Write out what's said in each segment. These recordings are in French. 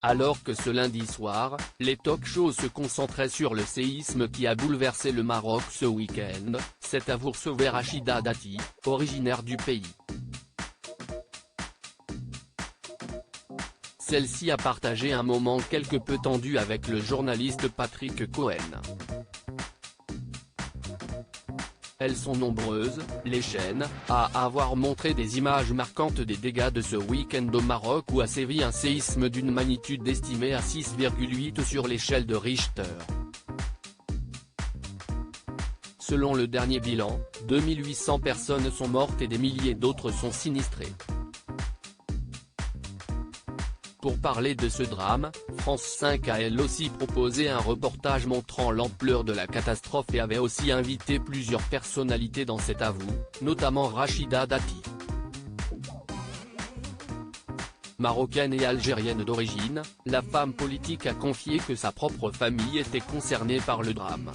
Alors que ce lundi soir, les talk-shows se concentraient sur le séisme qui a bouleversé le Maroc ce week-end, c'est à vous recevoir Rachida Dati, originaire du pays. Celle-ci a partagé un moment quelque peu tendu avec le journaliste Patrick Cohen. Elles sont nombreuses, les chaînes, à avoir montré des images marquantes des dégâts de ce week-end au Maroc où a sévi un séisme d'une magnitude estimée à 6,8 sur l'échelle de Richter. Selon le dernier bilan, 2800 personnes sont mortes et des milliers d'autres sont sinistrées. Pour parler de ce drame, France 5 a elle aussi proposé un reportage montrant l'ampleur de la catastrophe et avait aussi invité plusieurs personnalités dans cet avou, notamment Rachida Dati. Marocaine et algérienne d'origine, la femme politique a confié que sa propre famille était concernée par le drame.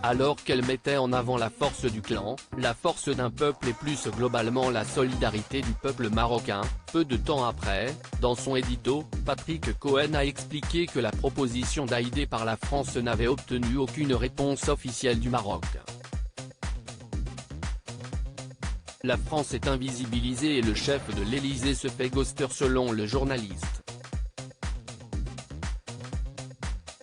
Alors qu'elle mettait en avant la force du clan, la force d'un peuple et plus globalement la solidarité du peuple marocain, peu de temps après, dans son édito, Patrick Cohen a expliqué que la proposition d'aider par la France n'avait obtenu aucune réponse officielle du Maroc. La France est invisibilisée et le chef de l'Élysée se fait ghoster selon le journaliste.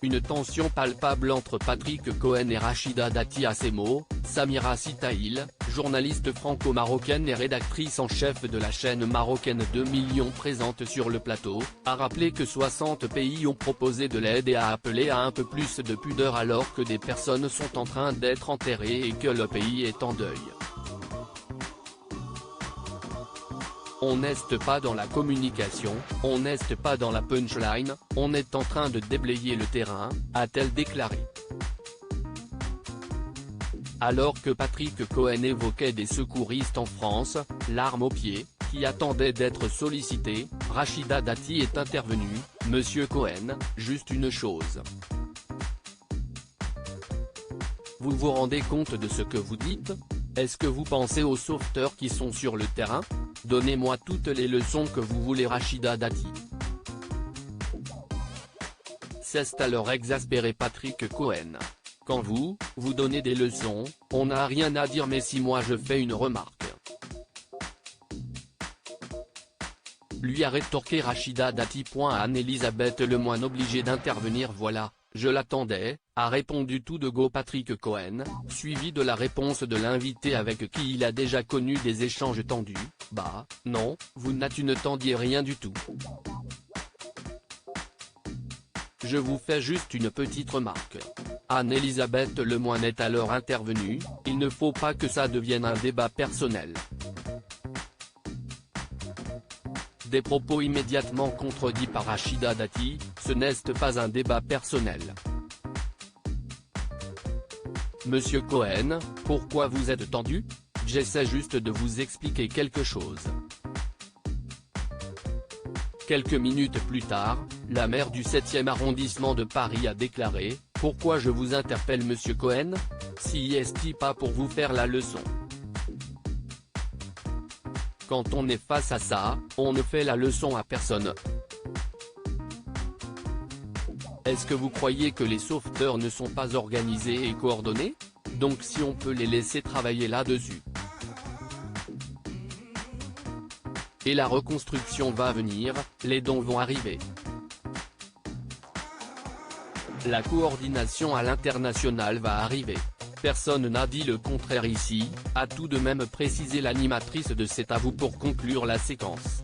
Une tension palpable entre Patrick Cohen et Rachida Dati à ces mots, Samira Sitaïl, journaliste franco-marocaine et rédactrice en chef de la chaîne marocaine 2 millions présente sur le plateau, a rappelé que 60 pays ont proposé de l'aide et a appelé à un peu plus de pudeur alors que des personnes sont en train d'être enterrées et que le pays est en deuil. On n'est pas dans la communication, on n'est pas dans la punchline, on est en train de déblayer le terrain, a-t-elle déclaré. Alors que Patrick Cohen évoquait des secouristes en France, l'arme au pied, qui attendaient d'être sollicités, Rachida Dati est intervenue, « Monsieur Cohen, juste une chose. Vous vous rendez compte de ce que vous dites ? Est-ce que vous pensez aux sauveteurs qui sont sur le terrain ? Donnez-moi toutes les leçons que vous voulez Rachida Dati. C'est alors exaspéré Patrick Cohen. Quand vous donnez des leçons, on n'a rien à dire mais si moi je fais une remarque. Lui a rétorqué Rachida Dati. Anne-Elisabeth Lemoine obligée d'intervenir. Voilà, je l'attendais, a répondu tout de go Patrick Cohen, suivi de la réponse de l'invité avec qui il a déjà connu des échanges tendus. Bah, non, vous n'attendiez rien du tout. Je vous fais juste une petite remarque. Anne-Elisabeth Lemoine est alors intervenue, il ne faut pas que ça devienne un débat personnel. Des propos immédiatement contredits par Rachida Dati, ce n'est pas un débat personnel. Monsieur Cohen, pourquoi vous êtes tendu ? J'essaie juste de vous expliquer quelque chose. Quelques minutes plus tard, la maire du 7e arrondissement de Paris a déclaré « Pourquoi je vous interpelle Monsieur Cohen ? Si est-il pas pour vous faire la leçon ? Quand on est face à ça, on ne fait la leçon à personne. Est-ce que vous croyez que les sauveteurs ne sont pas organisés et coordonnés ? Donc si on peut les laisser travailler là-dessus. Et la reconstruction va venir, les dons vont arriver. La coordination à l'international va arriver. Personne n'a dit le contraire ici, a tout de même précisé l'animatrice de cet avou pour conclure la séquence.